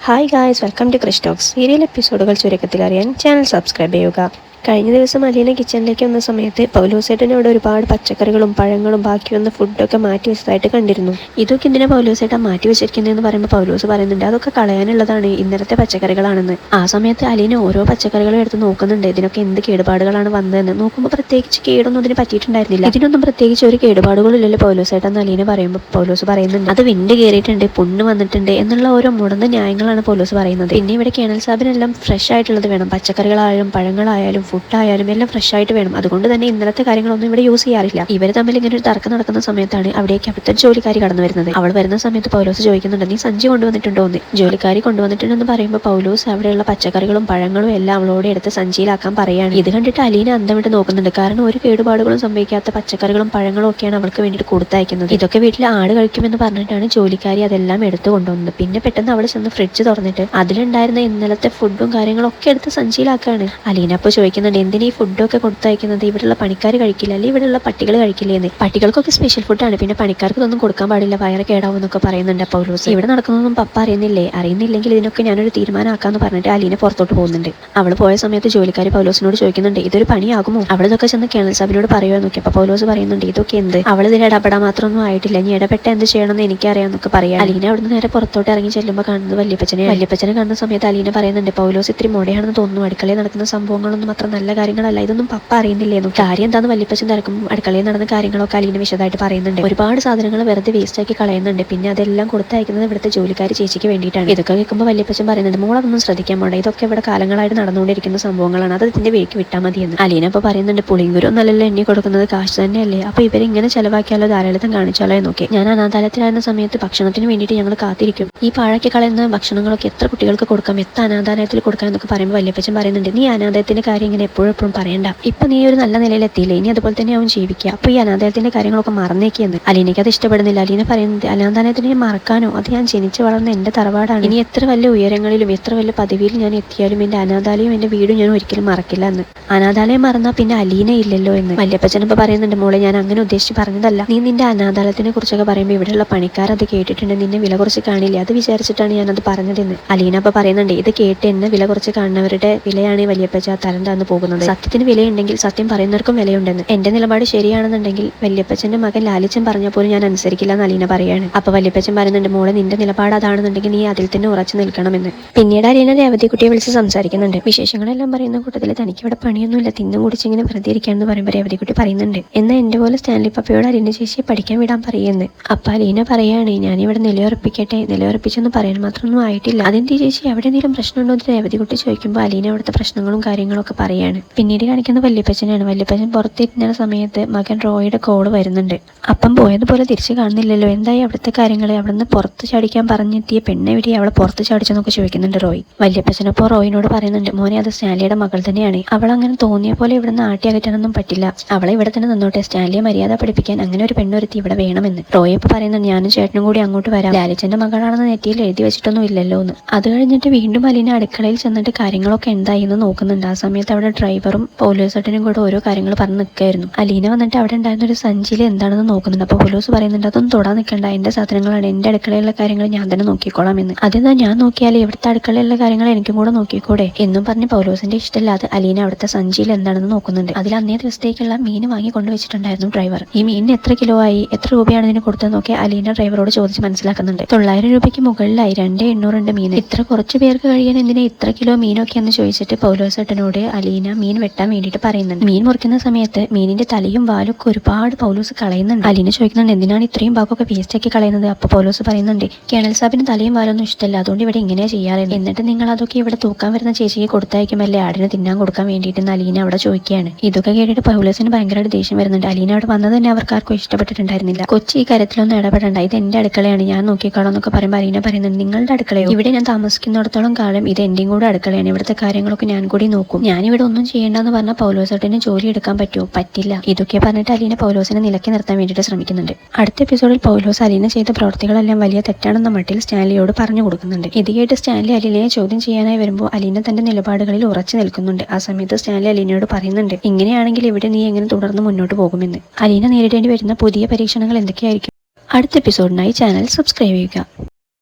Hi guys, welcome to Krish talks. Serial എപ്പിസോഡുകൾ ചുരുക്കത്തിൽ അറിയാൻ ചാനൽ സബ്സ്ക്രൈബ് ചെയ്യുക. കഴിഞ്ഞ ദിവസം അലീന കിച്ചണിലേക്ക് വന്ന സമയത്ത് പൗലോസേട്ടനോട് ഒരുപാട് പച്ചക്കറികളും പഴങ്ങളും ബാക്കി വന്ന ഫുഡൊക്കെ മാറ്റി വെച്ചതായിട്ട് കണ്ടിരുന്നു. ഇതൊക്കെ എന്തിനാ പൗലോസേട്ടൻ മാറ്റി വെച്ചിരിക്കുന്നതെന്ന് പറയുമ്പോൾ പൗലോസ് പറയുന്നുണ്ട് അതൊക്കെ കളയാനുള്ളതാണ്, ഇന്നലത്തെ പച്ചക്കറികളാണെന്ന്. ആ സമയത്ത് അലീന ഓരോ പച്ചക്കറികളും എടുത്ത് നോക്കുന്നുണ്ട്, ഇതിനൊക്കെ എന്ത് കേടുപാടുകളാണ് വന്നതെന്ന്. നോക്കുമ്പോൾ പ്രത്യേകിച്ച് കേടൊന്നും ഇതിന് പറ്റിയിട്ടുണ്ടായിരുന്നില്ല. ഇതിനൊന്നും പ്രത്യേകിച്ച് ഒരു കേടുപാടുകളില്ലല്ലോ പൗലോസേട്ടൻ അലീന പറയുമ്പോൾ പൗലോസ് പറയുന്നുണ്ട് അത് വിണ്ട് കയറിയിട്ടുണ്ട്, പുണ്ണ് വന്നിട്ടുണ്ട് എന്നുള്ള ഓരോ മുടന്ന ന്യായങ്ങളാണ് പൗലോസ് പറയുന്നത്. പിന്നെ ഇവിടെ കേണൽ സാബിനെല്ലാം ഫ്രഷ് ആയിട്ടുള്ളത് വേണം, പച്ചക്കറികളായാലും പഴങ്ങളായാലും ഫുഡായാലും എല്ലാം ഫ്രഷ് ആയിട്ട് വേണം. അതുകൊണ്ട് തന്നെ ഇന്നലത്തെ കാര്യങ്ങളൊന്നും ഇവിടെ യൂസ് ചെയ്യാറില്ല. ഇവർ തമ്മിൽ ഇങ്ങനെ ഒരു തർക്കം നടക്കുന്ന സമയത്താണ് അവിടേക്ക് അവിടുത്തെ ജോലിക്കാരി കടന്നു വരുന്നത്. അവൾ വരുന്ന സമയത്ത് പൗലോസ് ചോദിക്കുന്നുണ്ട് നീ സഞ്ചി കൊണ്ടുവന്നിട്ടുണ്ടോ എന്ന്. ജോലിക്കാരി കൊണ്ടുവന്നിട്ടുണ്ടെന്ന് പറയുമ്പോൾ പൗലോസ് അവിടെയുള്ള പച്ചക്കറികളും പഴങ്ങളും എല്ലാം അവളോട് എടുത്ത് സഞ്ചിയിലാക്കാൻ പറയാണ്. ഇത് കണ്ടിട്ട് അലീന അന്തം വിട്ട് നോക്കുന്നുണ്ട്. കാരണം ഒരു കേടുപാടുകളും സംഭവിക്കാത്ത പച്ചക്കറികളും പഴങ്ങളും ഒക്കെയാണ് അവൾക്ക് വേണ്ടിയിട്ട് കൊടുത്തയക്കുന്നത്. ഇതൊക്കെ വീട്ടിൽ ആട് കഴിക്കുമെന്ന് പറഞ്ഞിട്ടാണ് ജോലിക്കാരി അതെല്ലാം എടുത്തു കൊണ്ടുവന്നത്. പിന്നെ പെട്ടെന്ന് അവൾ ചെന്ന് ഫ്രിഡ്ജ് തുറന്നിട്ട് അതിലുണ്ടായിരുന്ന ഇന്നലത്തെ ഫുഡും കാര്യങ്ങളും ഒക്കെ എടുത്ത് സഞ്ചിയിലാക്കാണ്. അലീന അപ്പോൾ ചോദിക്കുന്നുണ്ട് എന്തിനാ ഈ ഫുഡൊക്കെ കൊടുത്തയക്കുന്നത്, ഇവിടെയുള്ള പണിക്കാർ കഴിക്കില്ല അല്ലെ, ഇവിടെയുള്ള പട്ടികൾ കഴിക്കില്ലേ എന്ന്. പട്ടികൾക്കൊക്കെ സ്പെഷ്യൽ ഫുഡാണ്, പിന്നെ പണിക്കാർക്ക് ഇതൊന്നും കൊടുക്കാൻ പാടില്ല, വയറ് കേടാവും എന്നൊക്കെ പറയുന്നുണ്ട് പൗലോസ്. ഇവിടെ നടക്കുന്നതൊന്നും പപ്പ അറിയുന്നില്ലെങ്കിൽ ഇതിനൊക്കെ ഞാനൊരു തീരുമാനമാക്കാന്ന് പറഞ്ഞിട്ട് അലീന പുറത്തോട്ട് പോകുന്നുണ്ട്. അവൾ പോയ സമയത്ത് ജോലിക്കാരി പൗലോസിനോട് ചോദിക്കുന്നുണ്ട് ഇതൊരു പണിയാകുമോ. അവളിതൊക്കെ ചെന്ന് കേണൽ സാബിനോട് പറയുക നോക്കി. അപ്പൊ പൗലോസ് പറയുന്നുണ്ട് ഇതൊക്കെ എന്ത്, അവൾ ഇതിൽ ഇടപെടാൻ മാത്രമൊന്നും ആയിട്ടില്ല, ഇനി ഇടപെട്ട എന്ത് ചെയ്യണമെന്ന് എനിക്കറിയാമെന്നൊക്കെ പറയാം. അലീന അവിടുന്ന് നേരെ പുറത്തോട്ട് ഇറങ്ങി ചെല്ലുമ്പോൾ കാണുന്നത് വല്യപ്പച്ചനെ കാണുന്ന സമയത്ത് അലീന പറയുന്നുണ്ട് പൗലോസ് ഇത്തിരി മുടയാണെന്ന് തോന്നുന്നു, അടുക്കളയിൽ നടക്കുന്ന സംഭവങ്ങളൊന്നും അത്ര നല്ല കാര്യങ്ങളല്ല, ഇതൊന്നും പപ്പ അറിയുന്നില്ലേന്നു. കാര്യം എന്താന്ന് വല്യപ്പച്ചൻ തിരക്കുമ്പോൾ അടുക്കളയിൽ നടന്ന കാര്യങ്ങളൊക്കെ അലീന വിശദമായിട്ട് പറയുന്നുണ്ട്. ഒരുപാട് സാധനങ്ങൾ വെറുതെ വേസ്റ്റ് ആക്കി കളയുന്നുണ്ട്, പിന്നെ അതെല്ലാം കൊടുത്തയക്കുന്നത് ഇവിടുത്തെ ജോലിക്കാരി ചേച്ചിക്ക് വേണ്ടിയിട്ടാണ്. ഇതൊക്കെ കേൾക്കുമ്പോൾ വല്യപ്പച്ചൻ പറയുന്നുണ്ട് മോളതൊന്നും ശ്രദ്ധിക്കാൻ പോണ്ട, ഇതൊക്കെ ഇവിടെ കാലങ്ങളായിട്ട് നടന്നുകൊണ്ടിരിക്കുന്ന സംഭവങ്ങളാണ്, അത് ഇതിന്റെ വേക്ക് വിട്ടാൽ മതിയെന്ന്. അലീന അപ്പോൾ പറയുന്നുണ്ട് പുളിങ്കുരും നല്ലല്ലോ എണ്ണി കൊടുക്കുന്നത് കാശ് തന്നെയല്ലേ, അപ്പൊ ഇവരിങ്ങനെ ചെലവാക്കിയാലോ ധാരാളിത്തം കാണിച്ചാലോ എന്നൊക്കെ. ഞാൻ അനാഥാലയത്തിലായിരുന്ന സമയത്ത് ഭക്ഷണത്തിന് വേണ്ടിയിട്ട് ഞങ്ങൾ കാത്തിരിക്കും, ഈ പാഴാക്കി കളയുന്ന ഭക്ഷണങ്ങളൊക്കെ എത്ര കുട്ടികൾക്ക് കൊടുക്കാം, എത്ര അനാഥാലയത്തിൽ കൊടുക്കാം എന്നൊക്കെ പറയുമ്പോൾ വല്യപ്പച്ചൻ പറയുന്നുണ്ട് നീ അനാഥാലയത്തിന്റെ കാര്യം ഇങ്ങനെ എപ്പോഴും പറയണ്ട, ഇപ്പൊ നീ ഒരു നല്ല നിലയിൽ എത്തിയില്ലേ, ഇനി അതുപോലെ തന്നെ അവൻ ജീവിക്കുക, അപ്പൊ ഈ അനാഥാലയത്തിന്റെ കാര്യങ്ങളൊക്കെ മറന്നേക്കിയെന്ന്. അലീനയ്ക്ക് അത് ഇഷ്ടപ്പെടുന്നില്ല. അലീന പറയുന്നത് അനാഥാലയത്തിനെ മറക്കാനോ, അത് ഞാൻ ജനിച്ചു വളർന്ന എന്റെ തറവാടാണ്, ഇനി എത്ര വലിയ ഉയരങ്ങളിലും എത്ര വലിയ പദവിയിൽ ഞാൻ എത്തിയാലും എന്റെ അനാഥാലയം എന്റെ വീടും ഞാൻ ഒരിക്കലും മറക്കില്ല എന്ന്. അനാഥാലയം മറന്നാൽ പിന്നെ അലീന ഇല്ലല്ലോ എന്ന്. വല്യപ്പച്ചൻ ഇപ്പൊ പറയുന്നുണ്ട് മോളെ ഞാൻ അങ്ങനെ ഉദ്ദേശിച്ച് പറഞ്ഞതല്ല, നീ നിന്റെ അനാഥാലയത്തിനെ കുറിച്ചൊക്കെ പറയുമ്പോൾ ഇവിടെയുള്ള പണിക്കാർ അത് കേട്ടിട്ടുണ്ട്, നിന്നെ വില കുറച്ച് കാണില്ല, അത് വിചാരിച്ചിട്ടാണ് ഞാനത് പറഞ്ഞതെന്ന്. അലീന അപ്പൊ പറയുന്നുണ്ട് ഇത് കേട്ട് എന്നെ വില കുറച്ച് കാണുന്നവരുടെ വിലയാണ് വല്യപ്പച്ച തരം താന്ന് പോകുന്നത്, സത്യത്തിന് വിലയുണ്ടെങ്കിൽ സത്യം പറയുന്നവർക്കും വിലയുണ്ടെന്ന്. എന്റെ നിലപാട് ശരിയാണെന്നുണ്ടെങ്കിൽ വല്യപ്പച്ചന്റെ മകൻ ലാലിച്ചൻ പറഞ്ഞാൽ പോലും ഞാൻ അനുസരിക്കില്ല എന്ന് അലീന പറയാണ്. അപ്പൊ വല്യപ്പച്ചൻ പറയുന്നുണ്ട് മോളെ നിന്റെ നിലപാട് അതാണെന്നുണ്ടെങ്കിൽ നീ അതിൽ തന്നെ ഉറച്ചു നിൽക്കണമെന്ന്. പിന്നീട് അലീന രേവതിക്കുട്ടിയെ വിളിച്ച് സംസാരിക്കുന്നുണ്ട്. വിശേഷങ്ങളെല്ലാം പറയുന്ന കൂട്ടത്തിൽ തനിക്ക് ഇവിടെ പണിയൊന്നുമില്ല, തിന്നും കുടിച്ചിങ്ങനെ വെറുതെ ഇരിക്കാണെന്ന് പറയുമ്പോൾ രേവതിക്കുട്ടി പറയുന്നുണ്ട് എന്നാൽ എന്റെ പോലെ സ്റ്റാൻലി പപ്പയോട് അലീന ചേച്ചിയെ പഠിക്കാൻ വിടാൻ പറയുമെന്ന്. അപ്പൊ അലീന പറയാണ് ഞാനിവിടെ നിലയുറപ്പിക്കട്ടെ, നിലയുറപ്പിച്ചെന്ന് പറയാൻ മാത്രമൊന്നും ആയിട്ടില്ല, അതെന്തി ചേച്ചി അവിടെ എന്തെങ്കിലും പ്രശ്നമുണ്ടോ എന്ന് രേവതിക്കുട്ടി ചോദിക്കുമ്പോൾ അലീന അവിടുത്തെ പ്രശ്നങ്ങളും കാര്യങ്ങളൊക്കെ പറയാണ്. പിന്നീട് കാണിക്കുന്ന വല്യപ്പച്ചനാണ്. വല്യപ്പച്ചൻ പുറത്തിരുന്ന സമയത്ത് മകൻ റോയിയുടെ കോള് വരുന്നുണ്ട്. അപ്പം പോയതുപോലെ തിരിച്ചു കാണുന്നില്ലല്ലോ, എന്തായി അവിടുത്തെ കാര്യങ്ങൾ, അവിടുന്ന് പുറത്ത് ചാടിക്കാൻ പറഞ്ഞെത്തിയ പെണ്ണെവിടെ, അവളെ പുറത്ത് ചാടിച്ചെന്നൊക്കെ ചോദിക്കുന്നുണ്ട് റോയ്. വല്യപ്പച്ചനപ്പോൾ റോയിനോട് പറയുന്നുണ്ട് മോനെ അത് സ്റ്റാൻലിയുടെ മകൾ തന്നെയാണ്, അവൾ അങ്ങനെ തോന്നിയ പോലെ ഇവിടുന്ന് ആട്ടി അകറ്റാനൊന്നും പറ്റില്ല, അവളെ ഇവിടെ തന്നെ നിന്നോട്ടെ, സ്റ്റാൻലിയെ മര്യാദ പഠിപ്പിക്കാൻ അങ്ങനെ ഒരു പെണ്ണൊരുത്തി ഇവിടെ വേണമെന്ന്. റോയ് ഇപ്പോൾ പറയുന്നുണ്ട് ഞാനും ചേട്ടനും കൂടി അങ്ങോട്ട് വരാം, ലാലിച്ചന്റെ മകളാണെന്ന് നെറ്റിയിൽ എഴുതി വെച്ചിട്ടൊന്നും ഇല്ലല്ലോ എന്ന്. അത് കഴിഞ്ഞിട്ട് വീണ്ടും അലീന അടുക്കളയിൽ ചെന്നിട്ട് കാര്യങ്ങളൊക്കെ എന്തായി എന്ന് നോക്കുന്നുണ്ട്. ആ സമയത്ത് അവിടെ ഡ്രൈവറും പോലീസേട്ടനും കൂടെ ഓരോ കാര്യങ്ങൾ പറഞ്ഞ് നിൽക്കായിരുന്നു. അലീന വന്നിട്ട് അവിടെ ഉണ്ടായിരുന്ന ഒരു സഞ്ചിയിൽ എന്താണെന്ന് നോക്കുന്നുണ്ട്. അപ്പോൾ പോലീസ് പറയുന്നുണ്ട് അതൊന്നും തൊടാൻ നിൽക്കണ്ട, എന്റെ സാധനങ്ങളാണ്, എന്റെ അടുക്കളയിലുള്ള കാര്യങ്ങൾ ഞാൻ തന്നെ നോക്കിക്കോളാം എന്ന്. അതെന്താ ഞാൻ നോക്കിയാൽ ഇവിടുത്തെ അടുക്കളയിലുള്ള കാര്യങ്ങൾ എനിക്കും കൂടെ നോക്കിക്കൂടെ എന്നും പറഞ്ഞ് പൗലോസിന്റെ ഇഷ്ടമില്ലാതെ അലീന അവിടുത്തെ സഞ്ചിയിൽ എന്താണെന്ന് നോക്കുന്നുണ്ട്. അതിൽ അന്നേ ദിവസത്തേക്കുള്ള മീൻ വാങ്ങി കൊണ്ടുവച്ചിട്ടുണ്ടായിരുന്നു ഡ്രൈവർ. ഈ മീനിന് എത്ര കിലോ ആയി, എത്ര രൂപയാണ് ഇതിന് കൊടുത്തത് നോക്കി അലീന ഡ്രൈവറോട് ചോദിച്ച് മനസ്സിലാക്കുന്നുണ്ട്. 900 രൂപയ്ക്ക് മുകളിലായി, 2,800 മീൻ, ഇത്ര കുറച്ച് പേർക്ക് കഴിയാൻ എന്തിനാ ഇത്ര കിലോ മീനൊക്കെ എന്ന് ചോദിച്ചിട്ട് പൗലോസേട്ടനോട് അലീന മീൻ വെട്ടാൻ വേണ്ടിയിട്ട് പറയുന്നുണ്ട്. മീൻ മുറിക്കുന്ന സമയത്ത് മീനിന്റെ തലയും വാലും ഒക്കെ ഒരുപാട് പൗലോസ് കളയുന്നുണ്ട്. അലീന ചോദിക്കുന്നുണ്ട് എന്തിനാണ് ഇത്രയും ഭാഗമൊക്കെ വേസ്റ്റ് ആക്കി കളയുന്നത്. അപ്പൊ പൗലോസ് പറയുന്നുണ്ട് കേണൽ സാബിന് തലയും വാലൊന്നും ഇഷ്ടമല്ല, അതുകൊണ്ട് ഇവിടെ ഇങ്ങനെയാ ചെയ്യാറ്, എന്നിട്ട് നിങ്ങൾ അതൊക്കെ ഇവിടെ തൂക്കാൻ വരുന്ന ചേച്ചിക്ക് കൊടുത്തയക്കുമല്ലേ ആടിന് തിന്നാൻ കൊടുക്കാൻ വേണ്ടിയിട്ട് അലീന അവിടെ ചോദിക്കുകയാണ്. ഇതൊക്കെ കേട്ടിട്ട് പൗലോസിന് ഭയങ്കരമായിട്ട് ദേഷ്യം വരുന്നുണ്ട്. അലീന അവിടെ വന്നത് തന്നെ അവർക്കാർക്കും ഇഷ്ടപ്പെട്ടിട്ടുണ്ടായിരുന്നില്ല. കൊച്ചി ഈ കാര്യത്തിലൊന്നും ഇടപെടണ്ട, ഇത് എന്റെ അടുക്കളയാണ്, ഞാൻ നോക്കിക്കോളാം എന്നൊക്കെ പറയുമ്പോൾ അലീന പറയുന്നുണ്ട് നിങ്ങളുടെ അടുക്കളയോ, ഇവിടെ ഞാൻ താമസിക്കുന്നിടത്തോളം കാലം ഇത് എന്റെയും കൂടെ അടുക്കളയാണ്, ഇവിടുത്തെ കാര്യങ്ങളൊക്കെ ഞാൻ കൂടി നോക്കും, ഞാനിവിടെ ഒന്നും ചെയ്യേണ്ടെന്ന് പറഞ്ഞാൽ പൗലോസേട്ടന് ജോലി എടുക്കാൻ പറ്റുമോ, പറ്റില്ല. ഇതൊക്കെ പറഞ്ഞിട്ട് അലീന പൗലോസിനെ നിലക്കി നിർത്താൻ വേണ്ടിയിട്ട് ശ്രമിക്കുന്നുണ്ട്. അടുത്ത എപ്പിസോഡിൽ പൗലോസ് അലീന ചെയ്ത പ്രവൃത്തികളെല്ലാം വലിയ തെറ്റാണെന്ന മട്ടിൽ സ്റ്റാൻലിയോട് പറഞ്ഞു കൊടുക്കുന്നുണ്ട്. ഇത് കേട്ട് സ്റ്റാൻലി അലീനയെ ചോദ്യം ചെയ്യാനായി വരുമ്പോൾ അലീന തന്റെ നിലപാടുകളിൽ ഉറച്ചു നിൽക്കുന്നുണ്ട്. ആ സമയത്ത് സ്റ്റാൻലി അലീനയോട് പറയുന്നുണ്ട് ഇങ്ങനെയാണെങ്കിൽ ഇവിടെ നീ എങ്ങനെ തുടർന്ന് മുന്നോട്ട് പോകുമെന്ന്. അലീന നേരിടേണ്ടി വരുന്ന പുതിയ പരീക്ഷണങ്ങൾ എന്തൊക്കെയായിരിക്കും? അടുത്ത എപ്പിസോഡിനായി ചാനൽ സബ്സ്ക്രൈബ് ചെയ്യുക.